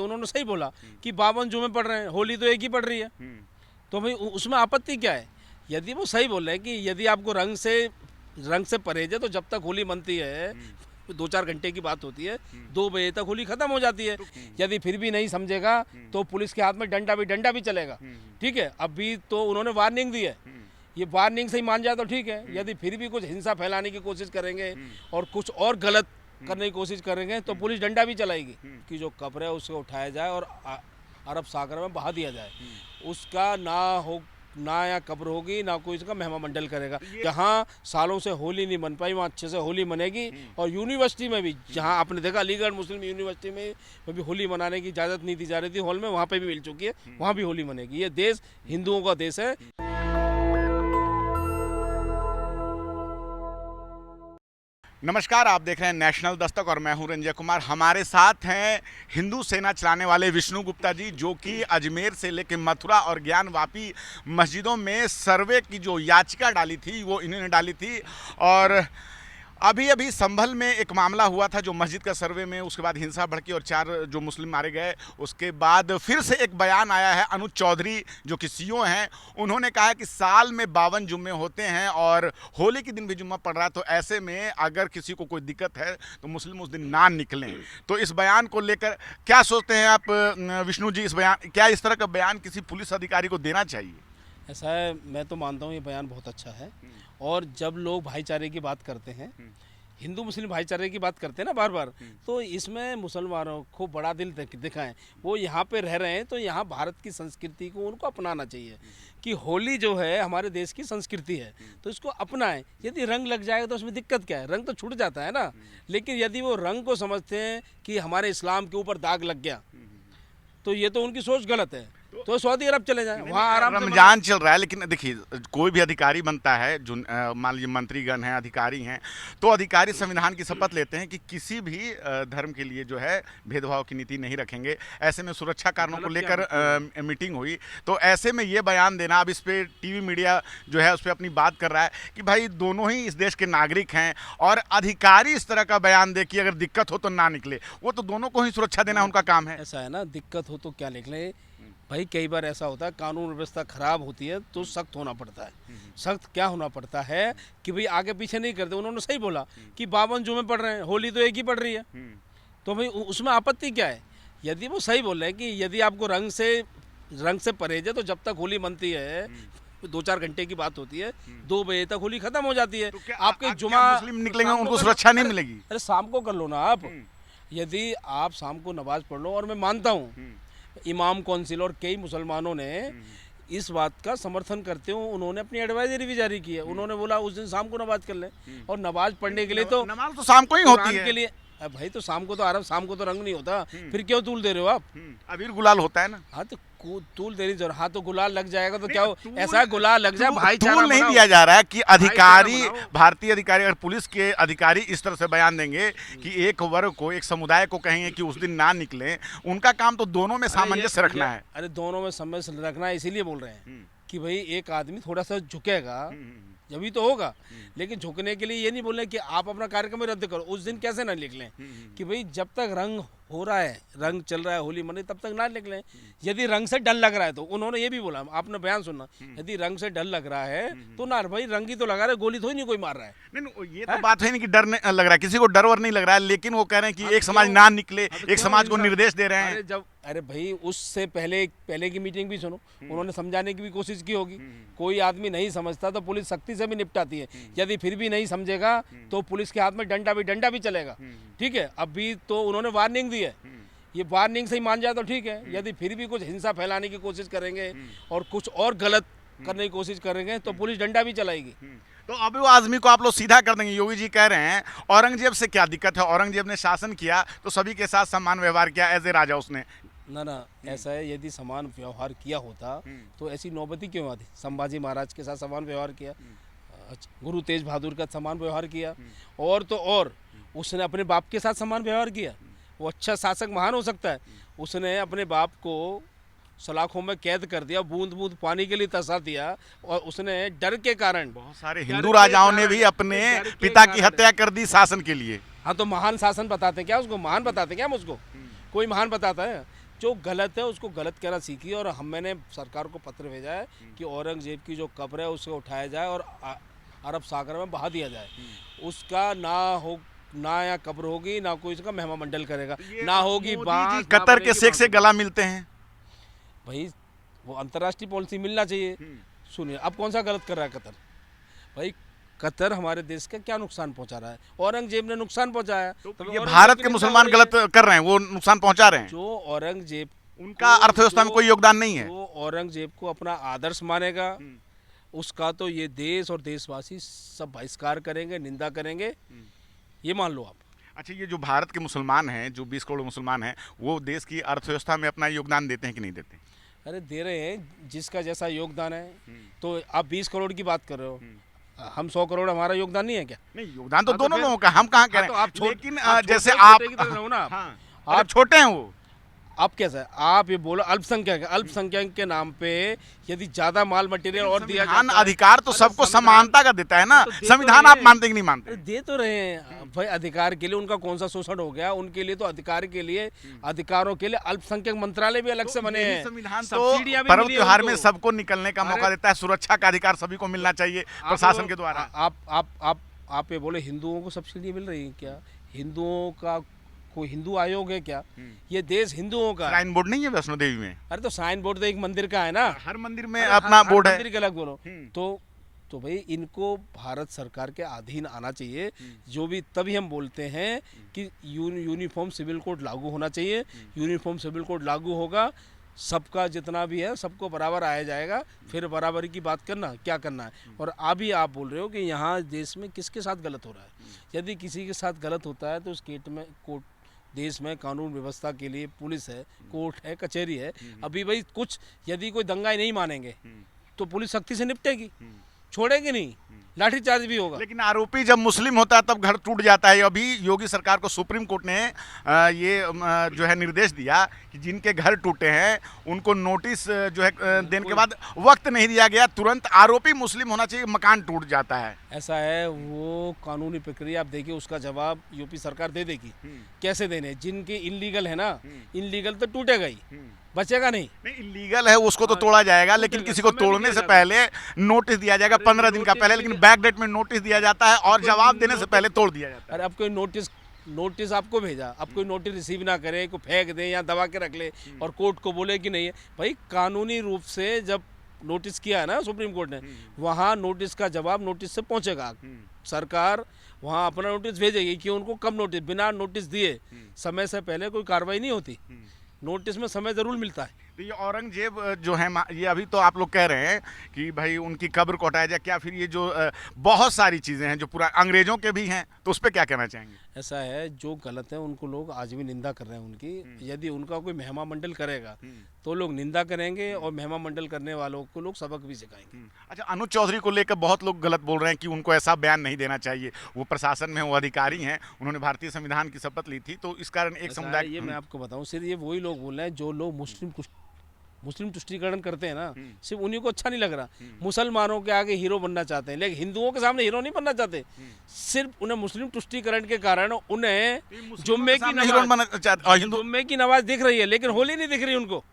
उन्होंने सही बोला कि 52 जुमे पढ़ रहे हैं, होली तो एक ही पढ़ रही है। तो भाई उसमें आपत्ति क्या है? यदि वो सही बोल रहे हैं कि यदि आपको रंग से परहेज है तो जब तक होली मनती है 2-4 घंटे की बात होती है, 2 बजे तक होली खत्म हो जाती है। यदि फिर भी नहीं समझेगा तो पुलिस के हाथ में डंडा भी चलेगा। ठीक है, अभी तो उन्होंने वार्निंग दी है, ये वार्निंग से ही मान जाए तो ठीक है। यदि फिर भी कुछ हिंसा फैलाने की कोशिश करेंगे और कुछ और गलत करने की कोशिश करेंगे तो पुलिस डंडा भी चलाएगी कि जो कब्र है उसको उठाया जाए और अरब सागर में बहा दिया जाए। उसका ना या कब्र होगी ना कोई इसका मेहमान मंडल करेगा। जहाँ सालों से होली नहीं बन पाई वहाँ अच्छे से होली मनेगी। और यूनिवर्सिटी में भी, जहाँ आपने देखा अलीगढ़ मुस्लिम यूनिवर्सिटी में भी होली मनाने की इजाज़त नहीं दी जा रही थी हॉल में, वहाँ पे भी मिल चुकी है, वहाँ भी होली मनेगी। ये देश हिंदुओं का देश है। नमस्कार, आप देख रहे हैं नेशनल दस्तक और मैं हूं रंजय कुमार। हमारे साथ हैं हिंदू सेना चलाने वाले विष्णु गुप्ता जी, जो कि अजमेर से लेकर मथुरा और ज्ञानवापी मस्जिदों में सर्वे की जो याचिका डाली थी वो इन्होंने डाली थी। और अभी संभल में एक मामला हुआ था जो मस्जिद का सर्वे में, उसके बाद हिंसा भड़की और 4 जो मुस्लिम मारे गए। उसके बाद फिर से एक बयान आया है। अनुज चौधरी जो कि सीओ हैं, उन्होंने कहा है कि साल में 52 जुम्मे होते हैं और होली के दिन भी जुम्मा पड़ रहा है, तो ऐसे में अगर किसी को कोई दिक्कत है तो मुस्लिम उस दिन ना निकलें। तो इस बयान को लेकर क्या सोचते हैं आप विष्णु जी? क्या इस तरह का बयान किसी पुलिस अधिकारी को देना चाहिए? ऐसा है, मैं तो मानता हूँ ये बयान बहुत अच्छा है। और जब लोग भाईचारे की बात करते हैं, हिंदू मुस्लिम भाईचारे की बात करते हैं ना बार बार, तो इसमें मुसलमानों को बड़ा दिल दिखाएं। वो यहाँ पे रह रहे हैं तो यहाँ भारत की संस्कृति को उनको अपनाना चाहिए कि होली जो है हमारे देश की संस्कृति है, तो इसको अपनाएं। यदि रंग लग जाएगा तो उसमें दिक्कत क्या है? रंग तो छूट जाता है ना। लेकिन यदि वो रंग को समझते हैं कि हमारे इस्लाम के ऊपर दाग लग गया, तो ये तो उनकी सोच गलत है। तो सऊदी अरब चले जाएं, वहाँ आराम से रमजान चल रहा है। लेकिन देखिए, कोई भी अधिकारी बनता है, जो मान लीजिए मंत्रीगण हैं, अधिकारी हैं, तो अधिकारी संविधान की शपथ लेते हैं कि किसी भी धर्म के लिए जो है भेदभाव की नीति नहीं रखेंगे। ऐसे में सुरक्षा कारणों को लेकर मीटिंग हुई, तो ऐसे में ये बयान देना, अब इस पर टीवी मीडिया जो है उस पर अपनी बात कर रहा है कि भाई दोनों ही इस देश के नागरिक हैं, और अधिकारी इस तरह का बयान दे कि अगर दिक्कत हो तो ना निकले। वो तो दोनों को ही सुरक्षा देना उनका काम है। ऐसा है ना, दिक्कत हो तो क्या निकले भाई। कई बार ऐसा होता है, कानून व्यवस्था खराब होती है तो सख्त होना पड़ता है। सख्त क्या होना पड़ता है कि भाई आगे पीछे नहीं करते। उन्होंने सही बोला कि 52 जुमे पढ़ रहे हैं, होली तो एक ही पढ़ रही है। तो भाई उसमें आपत्ति क्या है? यदि वो सही बोल रहे हैं कि यदि आपको रंग से परहेज है तो जब तक होली मनती है 2-4 घंटे की बात होती है, 2 बजे तक होली खत्म हो जाती है। तो आपके जुमा मुस्लिम निकलेंगे उनको सुरक्षा नहीं मिलेगी? अरे शाम को कर लो ना आप। यदि आप शाम को नमाज पढ़ लो, और मैं मानता हूँ इमाम कौंसिल और कई मुसलमानों ने इस बात का समर्थन करते हुए उन्होंने अपनी एडवाइजरी भी जारी की है। उन्होंने बोला उस दिन शाम को नमाज कर लें, और नमाज पढ़ने के लिए तो नमाज तो शाम को ही होती है के लिए। भाई तो शाम को तो रंग नहीं होता, फिर क्यों तूल दे रहे हो आप? अबीर गुलाल होता है ना। हाँ तो तूल देनी जरूर। हाँ तो गुलाल लग जाएगा तो क्या हो? ऐसा गुलाल लग जाए, भाईचारा नहीं दिया जा रहा है कि अधिकारी, भारतीय अधिकारी और पुलिस के अधिकारी इस तरह से बयान देंगे कि एक वर्ग को, एक समुदाय को कहेंगे कि उस दिन ना निकले। उनका काम तो दोनों में सामंजस्य रखना है। अरे दोनों में सामंजस्य रखना है, इसीलिए बोल रहे हैं कि भाई एक आदमी थोड़ा सा झुकेगा जभी तो होगा। लेकिन झुकने के लिए ये नहीं बोल रहे कि आप अपना कार्यक्रम रद्द करो। उस दिन कैसे ना निकलें कि भाई जब तक रंग हो रहा है, रंग चल रहा है, होली मने, तब तक ना निकलें। यदि रंग से डर लग रहा है तो उन्होंने ये भी बोला, आपने बयान सुनना, यदि रंग से डर लग रहा है तो ना भाई, रंग ही तो लगा रहा है, गोली थोड़ी नहीं कोई मार रहा है। नहीं, ये तो बात है नहीं कि डर लग रहा है, किसी को डर वर नहीं लग रहा है, लेकिन वो कह रहे हैं कि एक समाज ना निकले, एक समाज को निर्देश दे रहे हैं। अरे भाई उससे पहले की मीटिंग भी सुनो, उन्होंने समझाने की भी कोशिश की होगी। कोई आदमी नहीं समझता तो पुलिस सख्ती से भी निपटाती है। यदि फिर भी नहीं समझेगा तो पुलिस के हाथ में डंडा भी चलेगा। ठीक है, अभी तो उन्होंने वार्निंग दी है, ये वार्निंग से ही मान जाए तो ठीक है। यदि फिर भी कुछ हिंसा फैलाने की कोशिश करेंगे और कुछ और गलत करने की कोशिश करेंगे तो पुलिस डंडा भी चलाएगी। तो अभी वो आदमी को आप लोग सीधा कर देंगे। योगी जी कह रहे हैं औरंगजेब से क्या दिक्कत है, औरंगजेब ने शासन किया तो सभी के साथ समान व्यवहार किया एज ए राजा उसने। ना ऐसा है, यदि समान व्यवहार किया होता तो ऐसी नौबती क्यों आती? संभाजी महाराज के साथ समान व्यवहार किया, गुरु तेज बहादुर का समान व्यवहार किया, और तो और उसने अपने बाप के साथ समान व्यवहार किया। वो अच्छा शासक महान हो सकता है, उसने अपने बाप को सलाखों में कैद कर दिया, बूंद बूंद पानी के लिए तरसा दिया, और उसने डर के कारण, बहुत सारे हिंदू राजाओं ने भी अपने पिता की हत्या कर दी शासन के लिए। हाँ तो महान शासन बताते क्या उसको? महान बताते क्या हम उसको? कोई महान बताता है? जो गलत है उसको गलत कहना सीखिए। और मैंने सरकार को पत्र भेजा है कि औरंगजेब की जो कब्र है उसको उठाया जाए और अरब सागर में बहा दिया जाए। उसका ना या कब्र होगी, ना कोई इसका महिमा मंडल करेगा, ना होगी बात। कतर के शेख से गला मिलते हैं भाई, वो अंतर्राष्ट्रीय पॉलिसी मिलना चाहिए। सुनिए, अब कौन सा गलत कर रहा है कतर? भाई, कतर हमारे देश का क्या नुकसान पहुंचा रहा है? औरंगजेब ने नुकसान पहुंचाया। तो ये भारत के मुसलमान गलत कर रहे हैं, वो नुकसान पहुंचा रहे हैं। जो औरंगजेब, उनका अर्थव्यवस्था में कोई योगदान नहीं है। जो औरंगजेब को अपना आदर्श मानेगा, उसका तो ये देश और देशवासी सब बहिष्कार करेंगे, निंदा करेंगे, ये मान लो आप। अच्छा, ये जो भारत के मुसलमान हैं, जो 20 करोड़ मुसलमान हैं, वो देश की अर्थव्यवस्था में अपना योगदान देते हैं कि नहीं देते? अरे दे रहे हैं, जिसका जैसा योगदान है। तो आप 20 करोड़ की बात कर रहे हो, हम 100 करोड़, हमारा योगदान नहीं है क्या? नहीं, योगदान तो हाँ, तो दोनों फिर- लोगों का, हम कहाँ कह हाँ, रहे तो हैं, आप लेकिन आप जैसे छोटे- आप छोटे की तरह रहो ना आप। हाँ, आप आप छोटे हैं वो, आप कैसा है? आप ये बोलो अल्पसंख्यक है, अल्पसंख्यक के नाम पे यदि ज्यादा माल मटेरियल और दिया संविधान जाता है, अधिकार तो अरे सबको संविधान- समानता का देता है ना। तो दे तो संविधान रहे आप हैं। मानते कि नहीं मानते? अरे दे तो रहे हैं भाई, अधिकार के लिए उनका कौन सा शोषण हो गया? उनके लिए तो अधिकार के लिए, अधिकारों के लिए अल्पसंख्यक मंत्रालय भी अलग से बने यही हैं। संविधान तो सब्सिडियां भी पर्व मिली है त्योहार में उनको। सबको निकलने का मौका देता है। सुरक्षा का अधिकार सभी को मिलना चाहिए प्रशासन के द्वारा। आप ये बोले हिंदुओं को सब्सिडी मिल रही है क्या? हिंदुओं का कोई हिंदू आयोग है क्या? ये देश हिंदुओं का है। श्राइन बोर्ड नहीं है वैष्णो देवी में? अरे तो साइन बोर्ड तो एक मंदिर का है ना, हर मंदिर में अरे अपना हर बोर्ड है। मंदिर के अलग बोलो। तो भाई, इनको भारत सरकार के अधीन आना चाहिए। जो भी, तभी हम बोलते हैं कि यूनिफॉर्म सिविल कोड लागू होना चाहिए। यूनिफॉर्म सिविल कोड लागू होगा, सबका जितना भी है सबको बराबर आया जाएगा। फिर बराबरी की बात करना, क्या करना है। और अभी आप बोल रहे हो कि यहाँ देश में किसके साथ गलत हो रहा है? यदि किसी के साथ गलत होता है तो कोर्ट, देश में कानून व्यवस्था के लिए पुलिस है, कोर्ट है, कचहरी है। अभी भाई कुछ, यदि कोई दंगा नहीं मानेंगे तो पुलिस सख्ती से निपटेगी, छोड़ेगी नहीं, लाठीचार्ज भी होगा। लेकिन आरोपी जब मुस्लिम होता है तब घर टूट जाता है। अभी योगी सरकार को सुप्रीम कोर्ट ने जो है निर्देश दिया कि जिनके घर टूटे हैं उनको नोटिस जो है देने के बाद वक्त नहीं दिया गया, तुरंत आरोपी मुस्लिम होना चाहिए, मकान टूट जाता है। ऐसा है, वो कानूनी प्रक्रिया आप देखिए, उसका जवाब यूपी सरकार दे देगी। कैसे देने? जिनके इनलीगल है ना, इनलीगल तो टूटेगा ही, बचेगा नहीं। इलीगल है उसको तो तोड़ा जाएगा, लेकिन किसी को तोड़ने से पहले नोटिस दिया जाएगा 15 दिन का पहले, लेकिन बैक डेट में नोटिस दिया जाता है और जवाब देने से पहले तोड़ दिया जाता है। अरे अब कोई नोटिस आपको भेजा, अब कोई नोटिस रिसीव ना करे, को फेंक दे या दबा के रख ले और कोर्ट को बोले कि नहीं है। भाई, कानूनी रूप से जब नोटिस किया है ना सुप्रीम कोर्ट ने, वहाँ नोटिस का जवाब नोटिस से पहुंचेगा। सरकार वहाँ अपना नोटिस भेजेगी कि उनको कब नोटिस, बिना नोटिस दिए समय से पहले कोई कार्रवाई नहीं होती। नोटिस में समय जरूर मिलता है। तो ये औरंगजेब जो है, ये अभी तो आप लोग कह रहे हैं कि भाई उनकी कब्र को हटाया जाए, क्या फिर ये जो बहुत सारी चीज़ें हैं जो पूरा अंग्रेजों के भी हैं, तो उस पर क्या कहना चाहेंगे? ऐसा है, जो गलत है उनको लोग आज भी निंदा कर रहे हैं उनकी। यदि उनका कोई महिमा मंडल करेगा तो लोग निंदा करेंगे और महिमा मंडल करने वालों को लोग सबक भी सिखाएंगे। अच्छा, अनुज चौधरी को लेकर बहुत लोग गलत बोल रहे हैं कि उनको ऐसा बयान नहीं देना चाहिए। वो प्रशासन में, वो अधिकारी हैं, उन्होंने भारतीय संविधान की शपथ ली थी, तो इस कारण एक समुदाय, ये मैं आपको बताऊं, सिर्फ ये वही लोग बोल रहे हैं जो लोग मुस्लिम तुष्टीकरण करते हैं ना, सिर्फ उन्हीं को अच्छा नहीं लग रहा। मुसलमानों के आगे हीरो बनना चाहते हैं, लेकिन हिंदुओं के सामने हीरो नहीं बनना चाहते। सिर्फ उन्हें मुस्लिम तुष्टीकरण के कारण उन्हें जुम्मे की नमाज दिख रही है, लेकिन होली नहीं दिख रही उनको।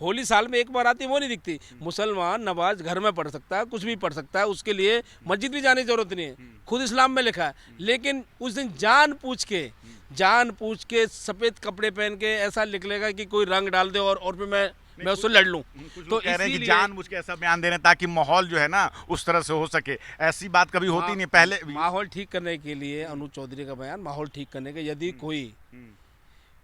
होली साल में एक बार आती है, वो नहीं दिखती। मुसलमान नमाज घर में पढ़ सकता है, कुछ भी पढ़ सकता है, उसके लिए मस्जिद भी जाने की जरूरत नहीं है, खुद इस्लाम में लिखा है। लेकिन उस दिन जान पूछ के सफ़ेद कपड़े पहन के ऐसा लिख लेगा कि कोई रंग डाल दे और फिर मैं उससे लड़ लूं। तो कह रहे हैं कि जानबूझ के ऐसा बयान दे रहे हैं ताकि माहौल जो है ना उस तरह से हो सके। ऐसी बात कभी होती नहीं पहले। माहौल ठीक करने के लिए अनुज चौधरी का बयान, माहौल ठीक करने के, यदि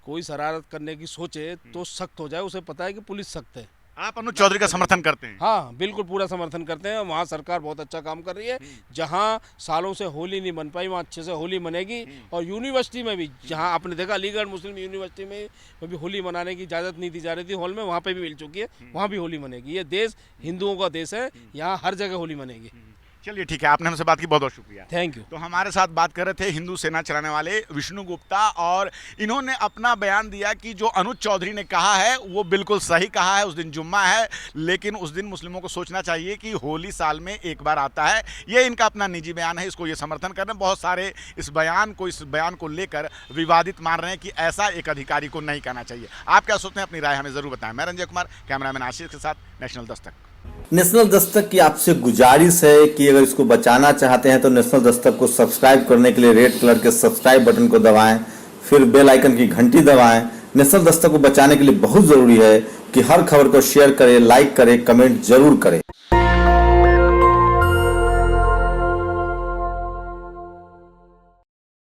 कोई शरारत करने की सोचे तो सख्त हो जाए। उसे पता है कि पुलिस सख्त है। आप अनुज चौधरी का समर्थन करते हैं? हाँ, बिल्कुल पूरा समर्थन करते हैं। वहाँ सरकार बहुत अच्छा काम कर रही है। जहाँ सालों से होली नहीं बन पाई, वहाँ अच्छे से होली मनेगी। और यूनिवर्सिटी में भी, जहाँ आपने देखा अलीगढ़ मुस्लिम यूनिवर्सिटी में भी होली मनाने की इजाज़त नहीं दी जा रही थी हॉल में, वहाँ पे भी मिल चुकी है, वहाँ भी होली मनेगी। ये देश हिंदुओं का देश है, यहाँ हर जगह होली मनेगी। चलिए ठीक है, आपने हमसे बात की, बहुत बहुत शुक्रिया। Thank you. तो हमारे साथ बात कर रहे थे हिंदू सेना चलाने वाले विष्णु गुप्ता, और इन्होंने अपना बयान दिया कि जो अनुज चौधरी ने कहा है वो बिल्कुल सही कहा है। उस दिन जुम्मा है, लेकिन उस दिन मुस्लिमों को सोचना चाहिए कि होली साल में एक बार आता है। ये इनका अपना निजी बयान है, इसको ये समर्थन कर रहे हैं। बहुत सारे इस बयान को लेकर विवादित मान रहे हैं कि ऐसा एक अधिकारी को नहीं कहना चाहिए। आप क्या सोचते हैं, अपनी राय हमें जरूर बताएं। मैं रंजय कुमार, कैमरामैन आशीष के साथ, नेशनल दस्तक। नेशनल दस्तक की आपसे गुजारिश है कि अगर इसको बचाना चाहते हैं तो नेशनल दस्तक को सब्सक्राइब करने के लिए रेड कलर के सब्सक्राइब बटन को दबाएं, फिर बेल आइकन की घंटी दबाएं। नेशनल दस्तक को बचाने के लिए बहुत जरूरी है कि हर खबर को शेयर करें, लाइक करें, कमेंट जरूर करें।